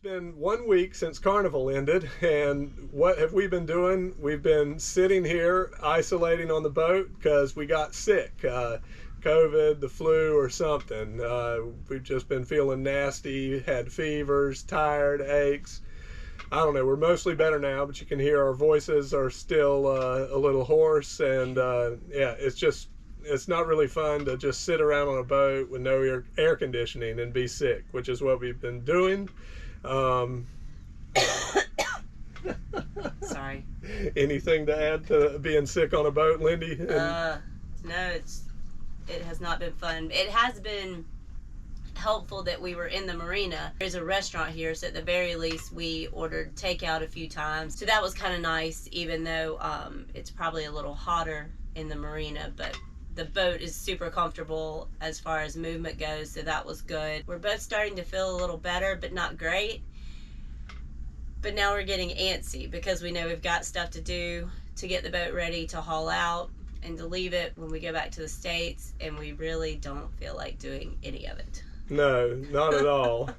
been 1 week since Carnival ended, and what have we been doing? We've been sitting here isolating on the boat because we got sick. COVID, the flu, or something. We've just been feeling nasty, had fevers, tired, aches. I don't know, we're mostly better now, but you can hear our voices are still a little hoarse, and yeah, it's not really fun to just sit around on a boat with no air conditioning and be sick, which is what we've been doing. Sorry. Anything to add to being sick on a boat, Lindy? No, it has not been fun. It has been helpful that we were in the marina. There's a restaurant here, so at the very least we ordered takeout a few times. So that was kind of nice, even though it's probably a little hotter in the marina, but the boat is super comfortable as far as movement goes, so that was good. We're both starting to feel a little better, but not great. But now we're getting antsy because we know we've got stuff to do to get the boat ready to haul out and to leave it when we go back to the States, and we really don't feel like doing any of it. No, not at all.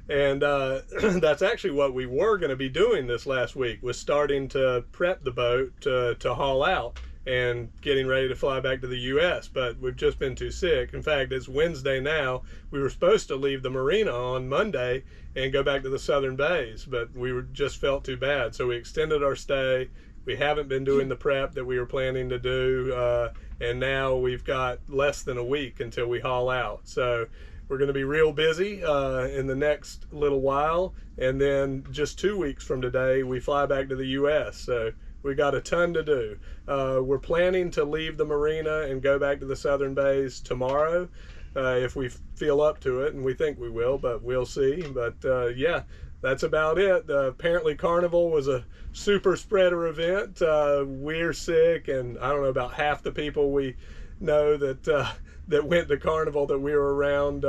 And that's actually what we were going to be doing this last week, was starting to prep the boat to haul out and getting ready to fly back to the U.S., but we've just been too sick. In fact, it's Wednesday now. We were supposed to leave the marina on Monday and go back to the southern bays, but we just felt too bad, so we extended our stay. We haven't been doing the prep that we were planning to do, and now we've got less than a week until we haul out. So we're going to be real busy in the next little while, and then just 2 weeks from today, we fly back to the U.S., so we got a ton to do. We're planning to leave the marina and go back to the southern bays tomorrow if we feel up to it, and we think we will, but we'll see. But yeah, that's about it. Apparently Carnival was a super spreader event. We're sick, and I don't know, about half the people we know that went to Carnival that we were around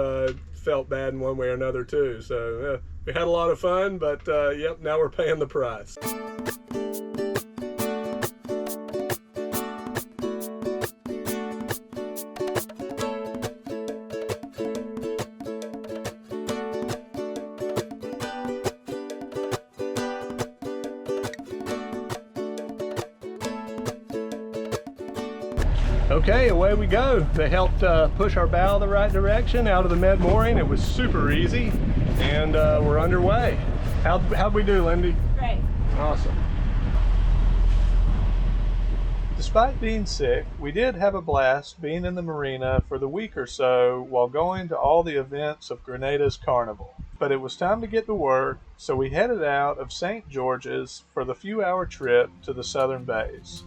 felt bad in one way or another too. So we had a lot of fun, but yep, now we're paying the price. Okay, away we go. They helped push our bow the right direction out of the med mooring. It was super easy, and we're underway. How'd we do, Lindy? Great. Awesome. Despite being sick, we did have a blast being in the marina for the week or so while going to all the events of Grenada's Carnival. But it was time to get to work, so we headed out of St. George's for the few-hour trip to the southern bays.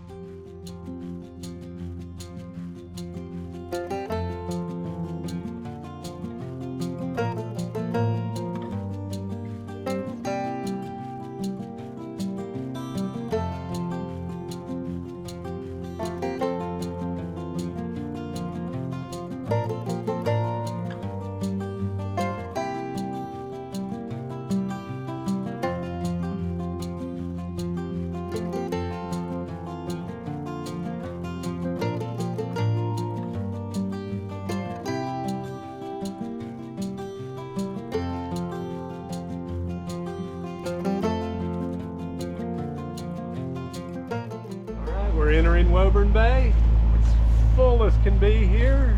We're entering Woburn Bay. It's full as can be here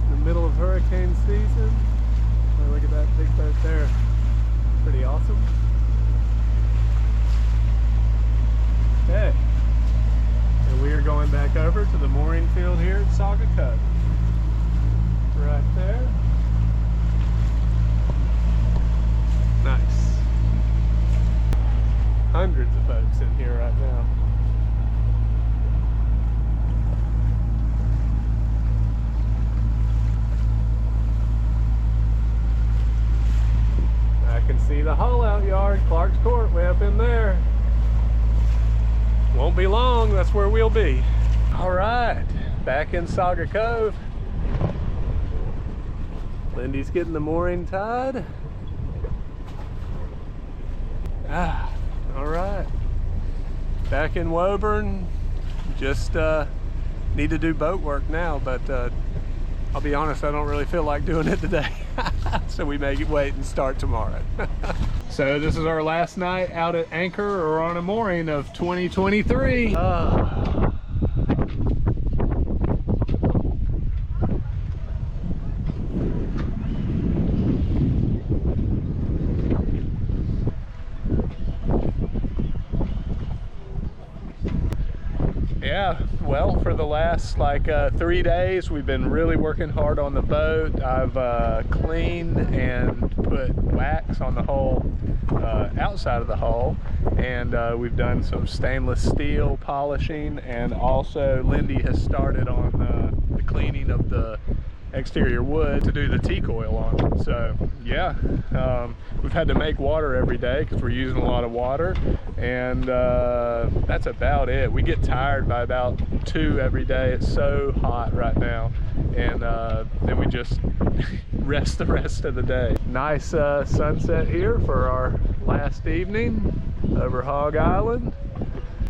in the middle of hurricane season. Oh, look at that big boat there. Pretty awesome. Okay. And we are going back over to the mooring field here at Saga Cove. Right there. Nice. Hundreds of boats in here right now. I can see the hull out yard, Clark's Court, way up in there. Won't be long, that's where we'll be. All right, back in Saga Cove. Lindy's getting the mooring tied. All right, back in Woburn. Just need to do boat work now, but I'll be honest, I don't really feel like doing it today. so we make it wait and start tomorrow. So this is our last night out at anchor or on a mooring of 2023. Yeah, well, for the last like 3 days we've been really working hard on the boat. I've cleaned and put wax on the hull, outside of the hull, and we've done some stainless steel polishing, and also Lindy has started on the cleaning of the exterior wood to do the T-coil on it. So yeah, we've had to make water every day because we're using a lot of water, and that's about it. We get tired by about 2 every day. It's so hot right now, and then we just rest the rest of the day. Nice sunset here for our last evening over Hog Island.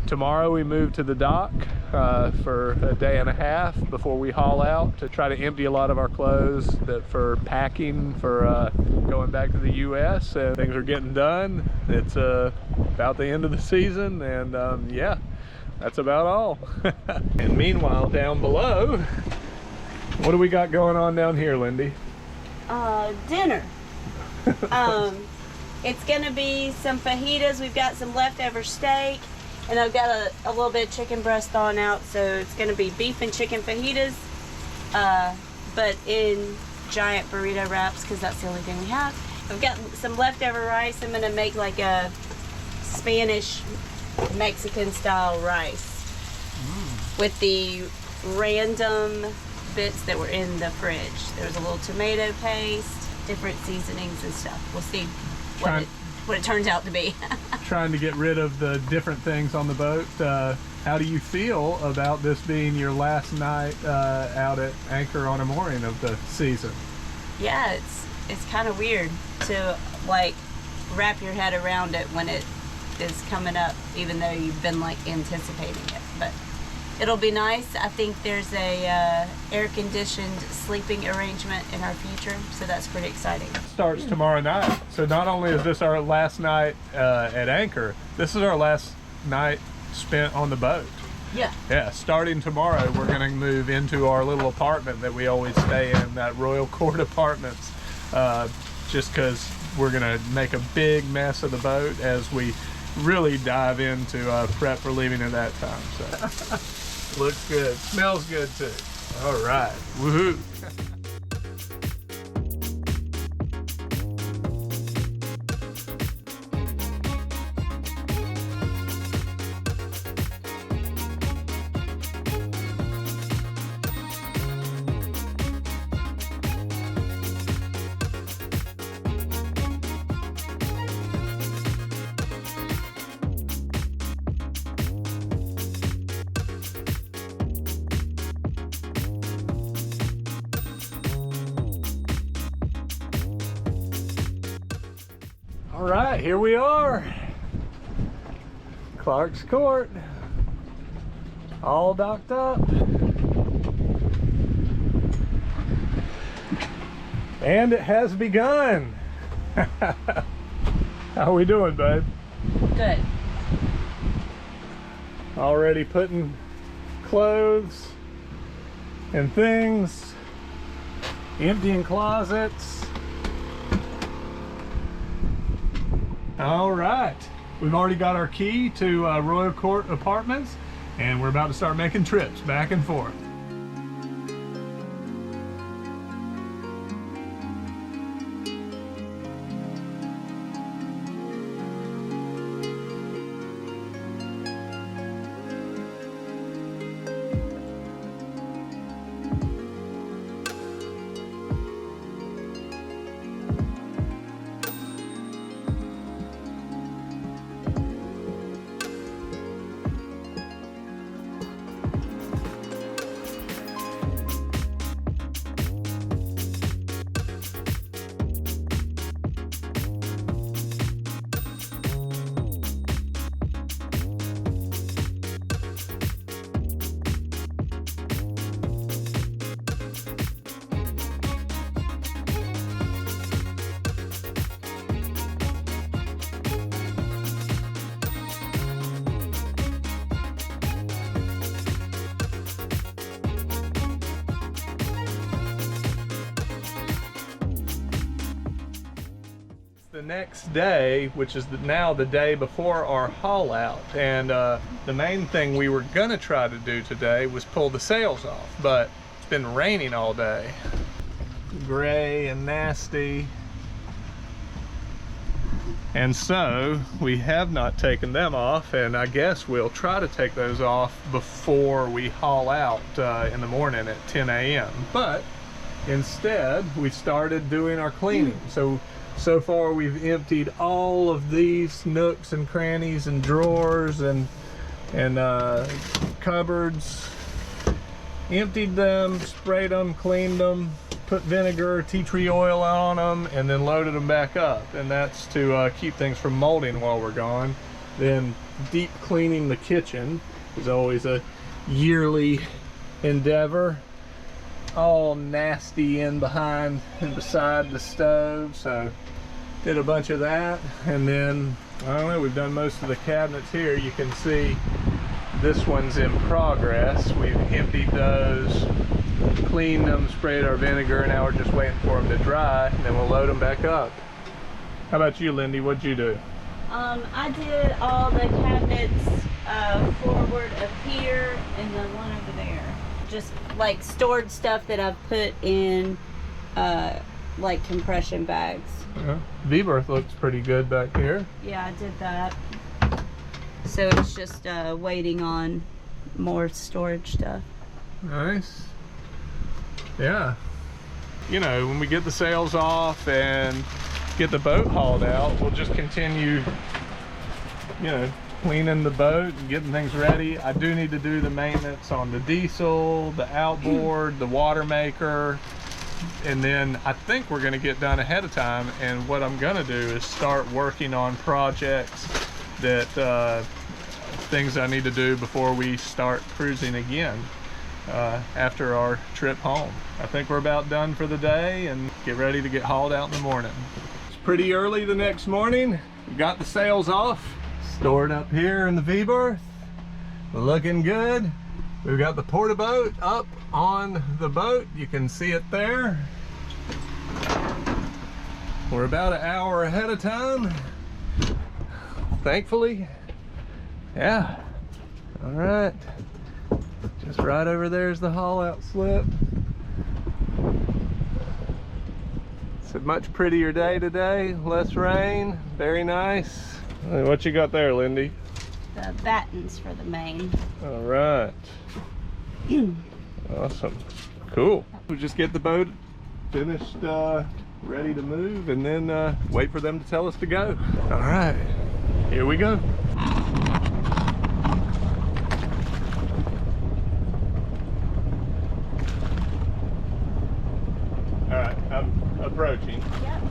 Tomorrow we move to the dock for a day and a half before we haul out to try to empty a lot of our clothes for packing for going back to the US, and things are getting done. It's about the end of the season, and yeah, that's about all. And meanwhile, down below, what do we got going on down here, Lindy? Dinner. It's gonna be some fajitas. We've got some leftover steak, and I've got a little bit of chicken breast thawing out, so it's gonna be beef and chicken fajitas, but in giant burrito wraps because that's the only thing we have. I've got some leftover rice. I'm gonna make like a Spanish Mexican style rice with the random bits that were in the fridge. There was a little tomato paste, different seasonings and stuff. We'll see what it turns out to be. Trying to get rid of the different things on the boat. How do you feel about this being your last night out at anchor on a mooring of the season? Yeah, it's kind of weird to like wrap your head around it when it is coming up, even though you've been like anticipating it. But it'll be nice. I think there's a air-conditioned sleeping arrangement in our future, so that's pretty exciting. Starts tomorrow night. So not only is this our last night at anchor, this is our last night spent on the boat. Yeah. Yeah, starting tomorrow, we're gonna move into our little apartment that we always stay in, that Royal Court Apartments, just because we're gonna make a big mess of the boat as we really dive into prep for leaving at that time. So looks good, smells good too. All right, woohoo. All right, here we are. Clark's Court, all docked up. And it has begun. How are we doing, babe? Good. Already putting clothes and things, emptying closets. All right, we've already got our key to Royal Court Apartments, and we're about to start making trips back and forth. the next day, which is now the day before our haul out, and the main thing we were gonna try to do today was pull the sails off, but it's been raining all day. Gray and nasty. And so we have not taken them off, and I guess we'll try to take those off before we haul out in the morning at 10 a.m. But instead, we started doing our cleaning. So far we've emptied all of these nooks and crannies and drawers and cupboards. Emptied them, sprayed them, cleaned them, put vinegar, tea tree oil on them, and then loaded them back up. And that's to keep things from molding while we're gone. Then deep cleaning the kitchen is always a yearly endeavor. All nasty in behind and beside the stove, so did a bunch of that. And then, I don't know, we've done most of the cabinets here. You can see this one's in progress. We've emptied those, cleaned them, sprayed our vinegar, and now we're just waiting for them to dry, and then we'll load them back up. How about you, Lindy? What'd you do? I did all the cabinets forward of here and the one over there. Just like stored stuff that I've put in like compression bags. V-berth looks pretty good back here. Yeah, I did that. So it's just waiting on more storage stuff. Nice. Yeah. You know, when we get the sails off and get the boat hauled out, we'll just continue, you know, cleaning the boat and getting things ready. I do need to do the maintenance on the diesel, the outboard, the water maker, and then I think we're going to get done ahead of time. And what I'm going to do is start working on projects that things I need to do before we start cruising again after our trip home. I think we're about done for the day and get ready to get hauled out in the morning. It's pretty early the next morning. We got the sails off, stored up here in the V-berth, looking good. We've got the porta boat up on the boat. You can see it there. We're about an hour ahead of time, thankfully. Yeah. All right. Just right over there is the haul out slip. It's a much prettier day today. Less rain. Very nice. What you got there, Lindy? The battens for the main. All right. Awesome. Cool. We'll just get the boat finished, ready to move, and then wait for them to tell us to go. All right. Here we go. All right, I'm approaching. Yep.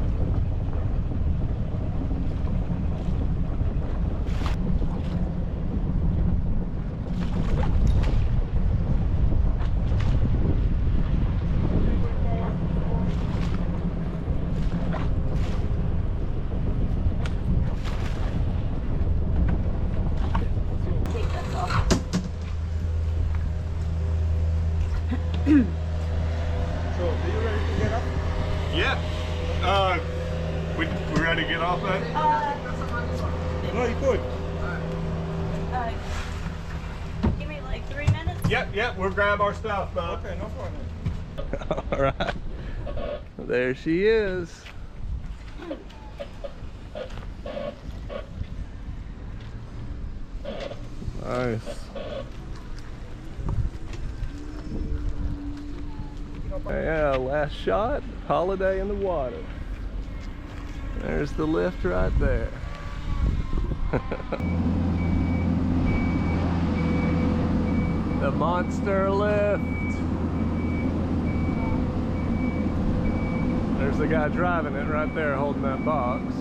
We ready to get off that? No, you could. Give me like 3 minutes. Yep, we'll grab our stuff, bud. Okay, no problem. All right. There she is. Nice. Yeah, last shot, holiday in the water. There's the lift right there. The monster lift. There's the guy driving it right there, holding that box.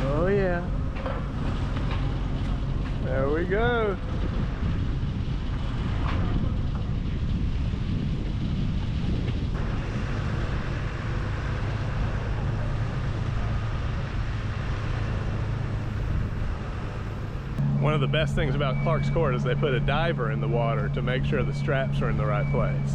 Oh yeah. There we go. One of the best things about Clark's Court is they put a diver in the water to make sure the straps are in the right place.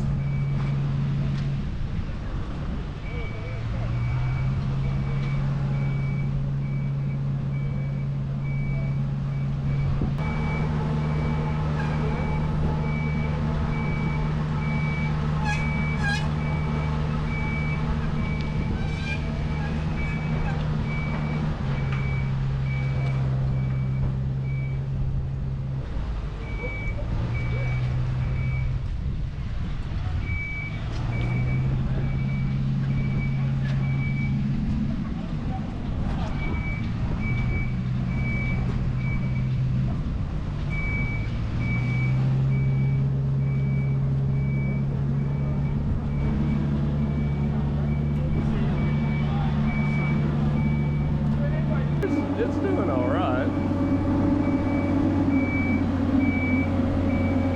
It's doing all right.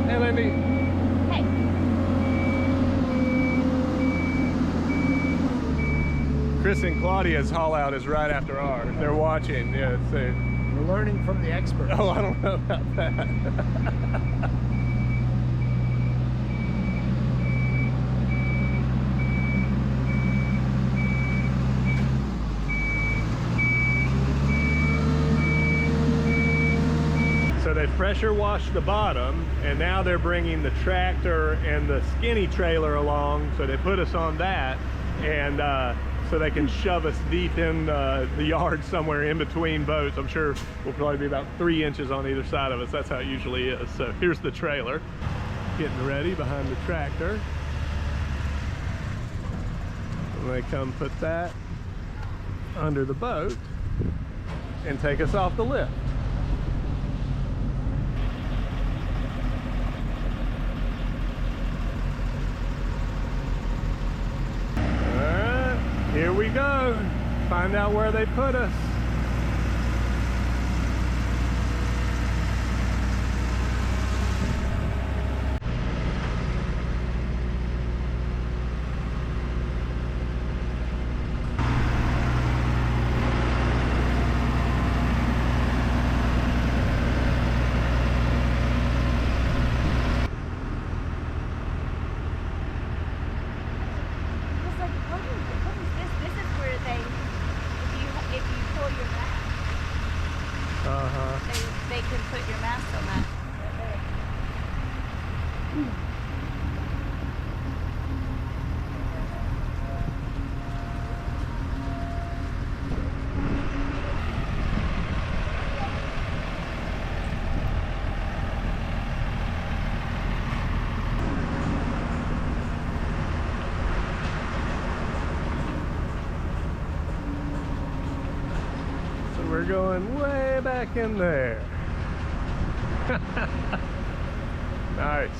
Hey, Lindy. Hey. Chris and Claudia's haul out is right after ours. They're watching. Yeah, We're learning from the experts. oh, I don't know about that. So they pressure washed the bottom, and now they're bringing the tractor and the skinny trailer along. So they put us on that, and so they can shove us deep in the yard somewhere in between boats. I'm sure we'll probably be about 3 inches on either side of us. That's how it usually is. So here's the trailer getting ready behind the tractor. And they come put that under the boat and take us off the lift. Here we go. Find out where they put us. They can put your mask on that. So we're going way back in there. Nice.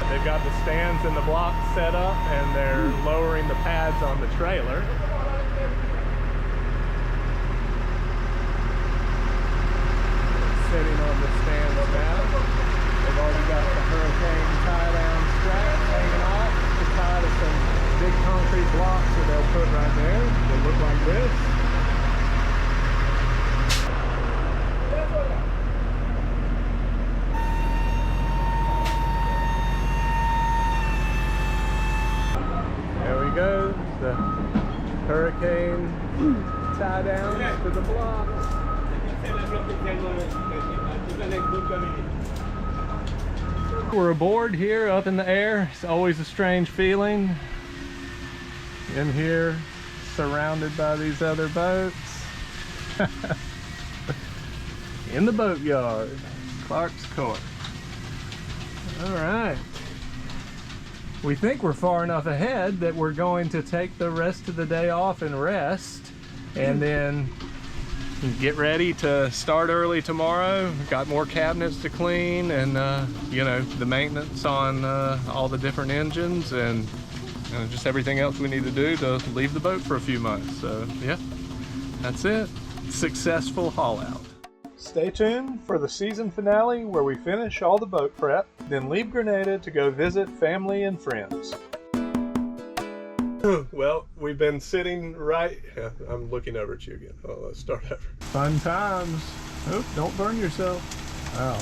They've got the stands and the blocks set up, and they're lowering the pads on the trailer. Sitting on the stands now. They've already got the hurricane tie-down straps hanging off to tie to some big concrete blocks that they'll put right there. They look like this. Goes the hurricane tie down to the blocks. We're aboard here up in the air. It's always a strange feeling in here surrounded by these other boats. In the boatyard, Clark's Court. All right. We think we're far enough ahead that we're going to take the rest of the day off and rest, and then get ready to start early tomorrow. We've got more cabinets to clean, and you know, the maintenance on all the different engines, and just everything else we need to do to leave the boat for a few months. So yeah, that's it. Successful haul out. Stay tuned for the season finale where we finish all the boat prep, then leave Grenada to go visit family and friends. Well, we've been sitting right... Yeah, I'm looking over at you again. Oh, let's start over. Fun times. Oop, don't burn yourself. Wow.